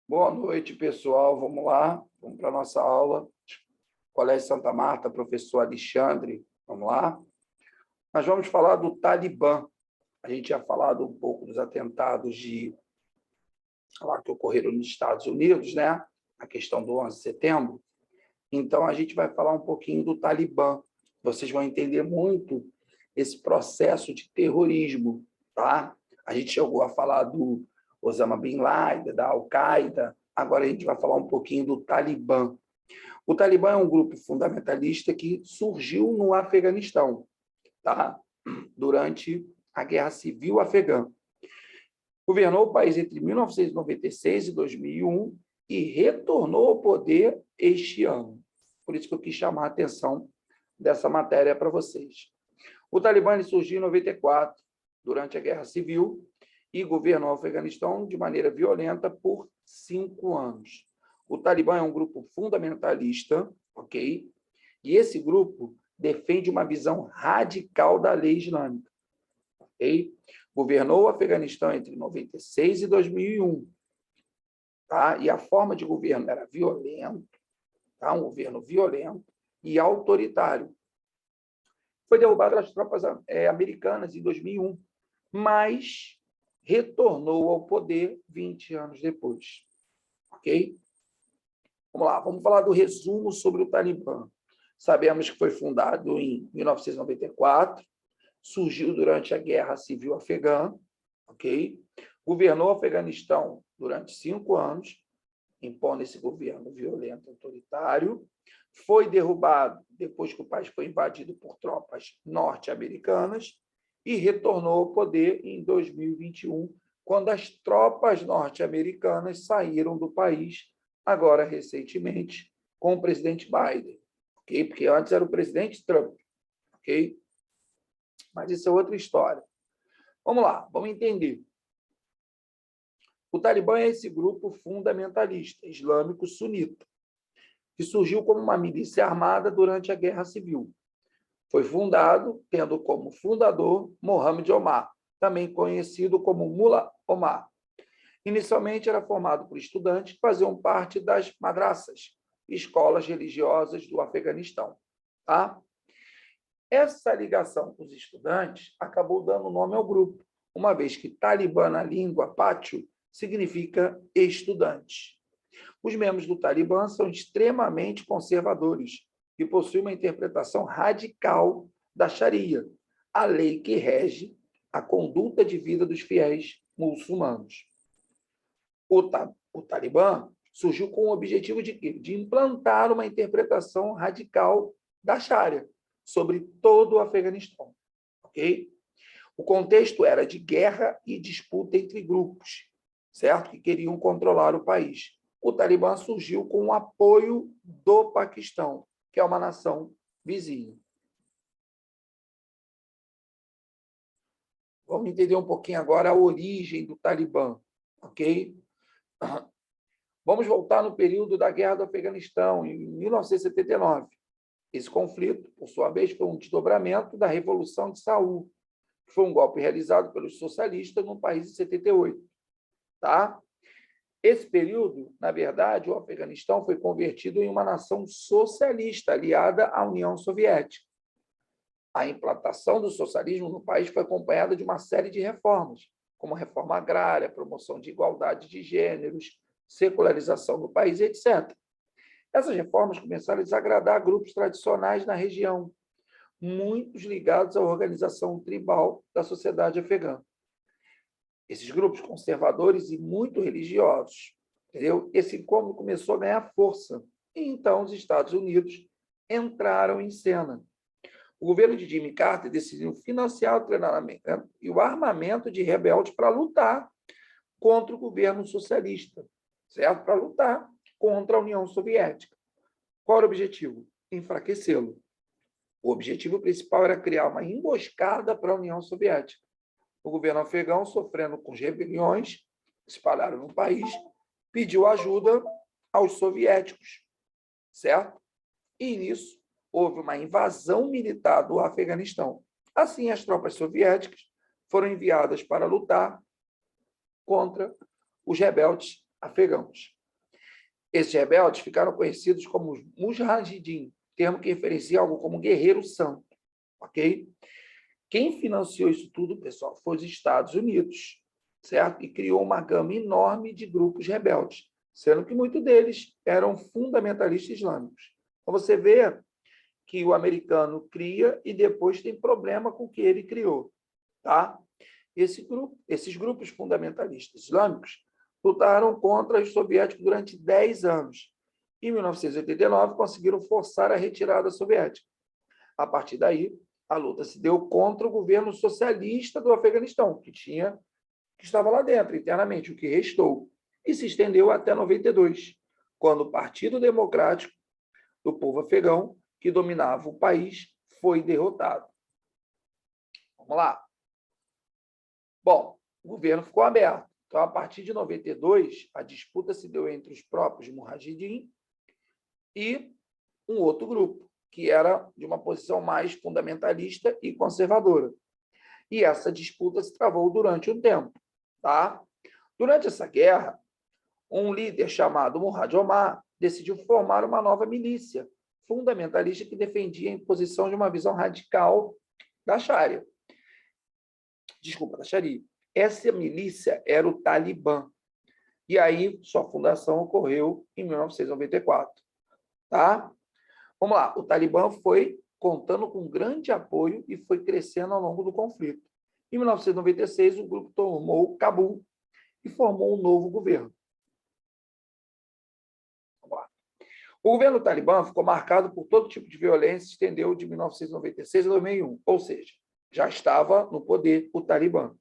Boa noite, pessoal. Vamos lá, vamos para a nossa aula. Colégio Santa Marta, professor Alexandre. Vamos lá. Nós vamos falar do Talibã. A gente tinha falado um pouco dos atentados lá que ocorreram nos Estados Unidos, né? A questão do 11 de setembro. Então, a gente vai falar um pouquinho do Talibã. Vocês vão entender muito esse processo de terrorismo, tá? A gente chegou a falar do Osama Bin Laden, da Al-Qaeda. Agora a gente vai falar um pouquinho do Talibã. O Talibã é um grupo fundamentalista que surgiu no Afeganistão, tá? Durante a Guerra Civil Afegã. Governou o país entre 1996 e 2001 e retornou ao poder este ano. Por isso que eu quis chamar a atenção dessa matéria para vocês. O Talibã surgiu em 94, durante a Guerra Civil, e governou o Afeganistão de maneira violenta por 5 anos. O Talibã é um grupo fundamentalista, ok? E esse grupo defende uma visão radical da lei islâmica, ok? Governou o Afeganistão entre 96 e 2001, tá? E a forma de governo era violento, tá? Um governo violento e autoritário. Foi derrubado pelas tropas americanas em 2001, mas retornou ao poder 20 anos depois. Ok? Vamos lá, vamos falar do resumo sobre o Talibã. Sabemos que foi fundado em 1994, surgiu durante a Guerra Civil Afegã, ok? Governou o Afeganistão durante 5 anos, impondo esse governo violento e autoritário. Foi derrubado depois que o país foi invadido por tropas norte-americanas e retornou ao poder em 2021, quando as tropas norte-americanas saíram do país, agora recentemente, com o presidente Biden, ok? Porque antes era o presidente Trump, ok? Mas isso é outra história. Vamos lá, vamos entender. O Talibã é esse grupo fundamentalista islâmico sunita, que surgiu como uma milícia armada durante a Guerra Civil. Foi fundado, tendo como fundador Mohammed Omar, também conhecido como Mullah Omar. Inicialmente era formado por estudantes que faziam parte das madraças, escolas religiosas do Afeganistão. Tá? Essa ligação com os estudantes acabou dando nome ao grupo, uma vez que Talibã, na língua pátio, significa estudante. Os membros do Talibã são extremamente conservadores e possuem uma interpretação radical da Sharia, a lei que rege a conduta de vida dos fiéis muçulmanos. O Talibã surgiu com o objetivo de quê? De implantar uma interpretação radical da Sharia sobre todo o Afeganistão. Ok? O contexto era de guerra e disputa entre grupos, certo? Que queriam controlar o país. O Talibã surgiu com o apoio do Paquistão, que é uma nação vizinha. Vamos entender um pouquinho agora a origem do Talibã, ok? Vamos voltar no período da Guerra do Afeganistão, em 1979. Esse conflito, por sua vez, foi um desdobramento da Revolução de Saul, que foi um golpe realizado pelos socialistas no país em 78. Tá? Esse período, na verdade, o Afeganistão foi convertido em uma nação socialista aliada à União Soviética. A implantação do socialismo no país foi acompanhada de uma série de reformas, como a reforma agrária, promoção de igualdade de gêneros, secularização do país, etc. Essas reformas começaram a desagradar grupos tradicionais na região, muitos ligados à organização tribal da sociedade afegã. Esses grupos conservadores e muito religiosos, entendeu? Esse incômodo começou a ganhar força. E então os Estados Unidos entraram em cena. O governo de Jimmy Carter decidiu financiar o treinamento e o armamento de rebeldes para lutar contra o governo socialista, certo? Para lutar contra a União Soviética. Qual era o objetivo? Enfraquecê-lo. O objetivo principal era criar uma emboscada para a União Soviética. O governo afegão, sofrendo com rebeliões, espalharam no país, pediu ajuda aos soviéticos, certo? E nisso houve uma invasão militar do Afeganistão. Assim, as tropas soviéticas foram enviadas para lutar contra os rebeldes afegãos. Esses rebeldes ficaram conhecidos como os Mujahideen, termo que referencia algo como guerreiro santo, ok? Quem financiou isso tudo, pessoal, foi os Estados Unidos, certo? E criou uma gama enorme de grupos rebeldes, sendo que muitos deles eram fundamentalistas islâmicos. Então, você vê que o americano cria e depois tem problema com o que ele criou, tá? Esses grupos fundamentalistas islâmicos lutaram contra os soviéticos durante 10 anos. Em 1989, conseguiram forçar a retirada soviética. A partir daí, a luta se deu contra o governo socialista do Afeganistão, que estava lá dentro, internamente, o que restou, e se estendeu até 92, quando o Partido Democrático do Povo Afegão, que dominava o país, foi derrotado. Vamos lá. Bom, o governo ficou aberto. Então, a partir de 92, a disputa se deu entre os próprios Mujahideen e um outro grupo, que era de uma posição mais fundamentalista e conservadora. E essa disputa se travou durante um tempo. Tá? Durante essa guerra, um líder chamado Murad Omar decidiu formar uma nova milícia fundamentalista que defendia a imposição de uma visão radical da Sharia. Da Sharia. Essa milícia era o Talibã. E aí, sua fundação ocorreu em 1994. Tá? Vamos lá. O Talibã foi contando com grande apoio e foi crescendo ao longo do conflito. Em 1996, o grupo tomou Cabul e formou um novo governo. Vamos lá. O governo Talibã ficou marcado por todo tipo de violência e se estendeu de 1996 a 2001, ou seja, já estava no poder o Talibã.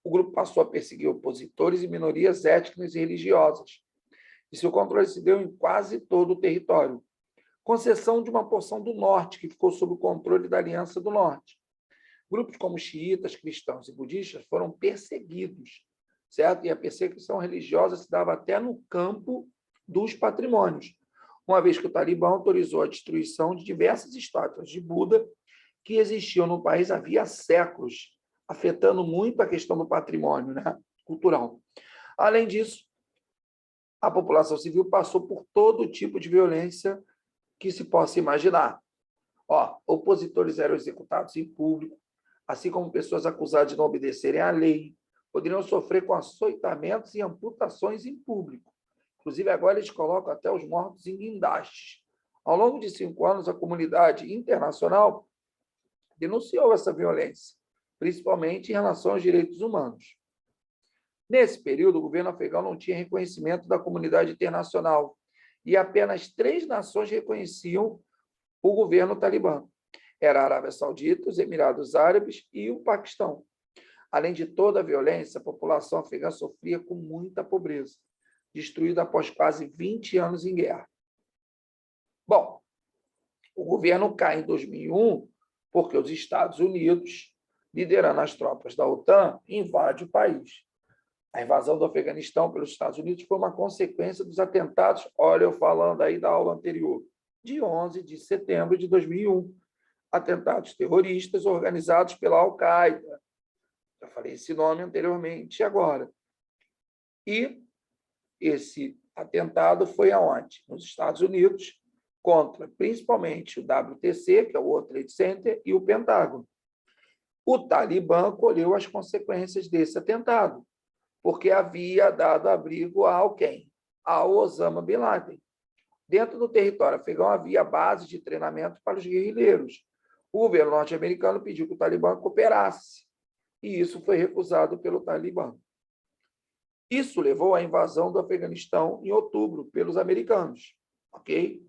O grupo passou a perseguir opositores e minorias étnicas e religiosas, e seu controle se deu em quase todo o território, com exceção de uma porção do norte, que ficou sob o controle da Aliança do Norte. Grupos como xiitas, cristãos e budistas foram perseguidos, certo? E a perseguição religiosa se dava até no campo dos patrimônios, uma vez que o Talibã autorizou a destruição de diversas estátuas de Buda que existiam no país havia séculos, afetando muito a questão do patrimônio, né, cultural. Além disso, a população civil passou por todo tipo de violência que se possa imaginar. Opositores eram executados em público, assim como pessoas acusadas de não obedecerem à lei, poderiam sofrer com açoitamentos e amputações em público. Inclusive, agora eles colocam até os mortos em guindastes. Ao longo de 5 anos, a comunidade internacional denunciou essa violência, principalmente em relação aos direitos humanos. Nesse período, o governo afegão não tinha reconhecimento da comunidade internacional e apenas 3 nações reconheciam o governo talibã. Era a Arábia Saudita, os Emirados Árabes e o Paquistão. Além de toda a violência, a população afegã sofria com muita pobreza, destruída após quase 20 anos em guerra. Bom, o governo cai em 2001 porque os Estados Unidos, liderando as tropas da OTAN, invadem o país. A invasão do Afeganistão pelos Estados Unidos foi uma consequência dos atentados, olha eu falando aí da aula anterior, de 11 de setembro de 2001. Atentados terroristas organizados pela Al-Qaeda. Já falei esse nome anteriormente e agora. E esse atentado foi aonde? Nos Estados Unidos, contra principalmente o WTC, que é o World Trade Center, e o Pentágono. O Talibã colheu as consequências desse atentado, porque havia dado abrigo ao quem? Ao Osama Bin Laden. Dentro do território afegão havia bases de treinamento para os guerrilheiros. O governo norte-americano pediu que o Talibã cooperasse, e isso foi recusado pelo Talibã. Isso levou à invasão do Afeganistão em outubro pelos americanos, ok?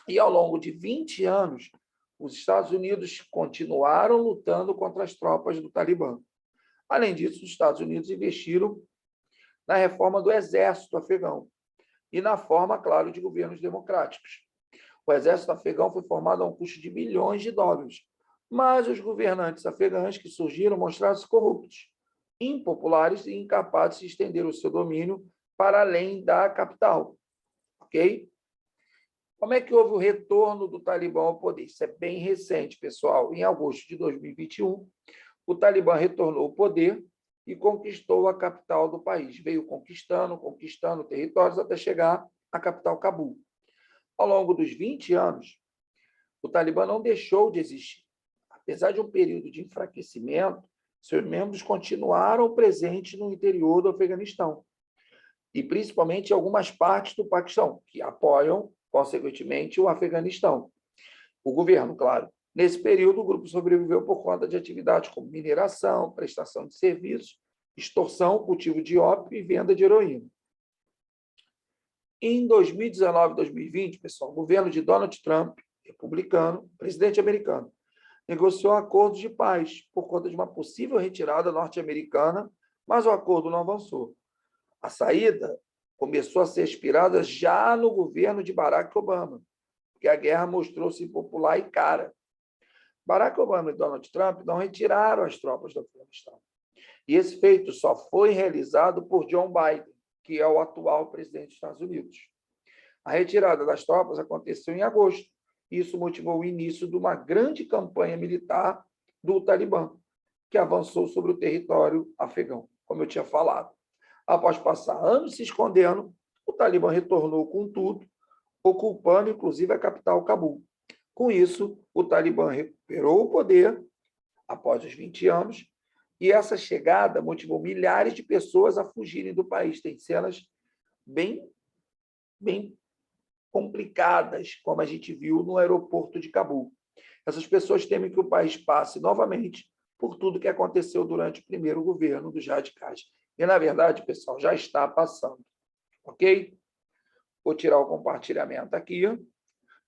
E ao longo de 20 anos, os Estados Unidos continuaram lutando contra as tropas do Talibã. Além disso, os Estados Unidos investiram na reforma do exército afegão e na forma, claro, de governos democráticos. O exército afegão foi formado a um custo de bilhões de dólares, mas os governantes afegãos que surgiram mostraram-se corruptos, impopulares e incapazes de estender o seu domínio para além da capital. Ok? Como é que houve o retorno do Talibã ao poder? Isso é bem recente, pessoal. Em agosto de 2021, o Talibã retornou ao poder e conquistou a capital do país. Veio conquistando territórios até chegar a capital Cabul. Ao longo dos 20 anos, o Talibã não deixou de existir. Apesar de um período de enfraquecimento, seus membros continuaram presentes no interior do Afeganistão, e principalmente em algumas partes do Paquistão, que apoiam, consequentemente, o Afeganistão. O governo, claro. Nesse período, o grupo sobreviveu por conta de atividades como mineração, prestação de serviços, extorsão, cultivo de ópio e venda de heroína. Em 2019 e 2020, pessoal, o governo de Donald Trump, republicano, presidente americano, negociou acordos de paz por conta de uma possível retirada norte-americana, mas o acordo não avançou. A saída começou a ser aspirada já no governo de Barack Obama, porque a guerra mostrou-se impopular e cara. Barack Obama e Donald Trump não retiraram as tropas do Afeganistão. E esse feito só foi realizado por John Biden, que é o atual presidente dos Estados Unidos. A retirada das tropas aconteceu em agosto. Isso motivou o início de uma grande campanha militar do Talibã, que avançou sobre o território afegão, como eu tinha falado. Após passar anos se escondendo, o Talibã retornou com tudo, ocupando inclusive a capital Cabul. Com isso, o Talibã recuperou o poder após os 20 anos, e essa chegada motivou milhares de pessoas a fugirem do país. Tem cenas bem complicadas, como a gente viu no aeroporto de Cabul. Essas pessoas temem que o país passe novamente por tudo que aconteceu durante o primeiro governo dos radicais. E, na verdade, pessoal, já está passando. Ok? Vou tirar o compartilhamento aqui.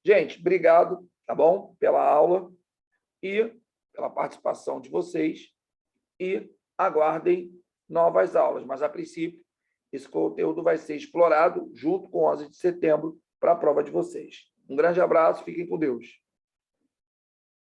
Gente, obrigado, tá bom? Pela aula e pela participação de vocês. E aguardem novas aulas. Mas, a princípio, esse conteúdo vai ser explorado junto com o 11 de setembro para a prova de vocês. Um grande abraço, fiquem com Deus.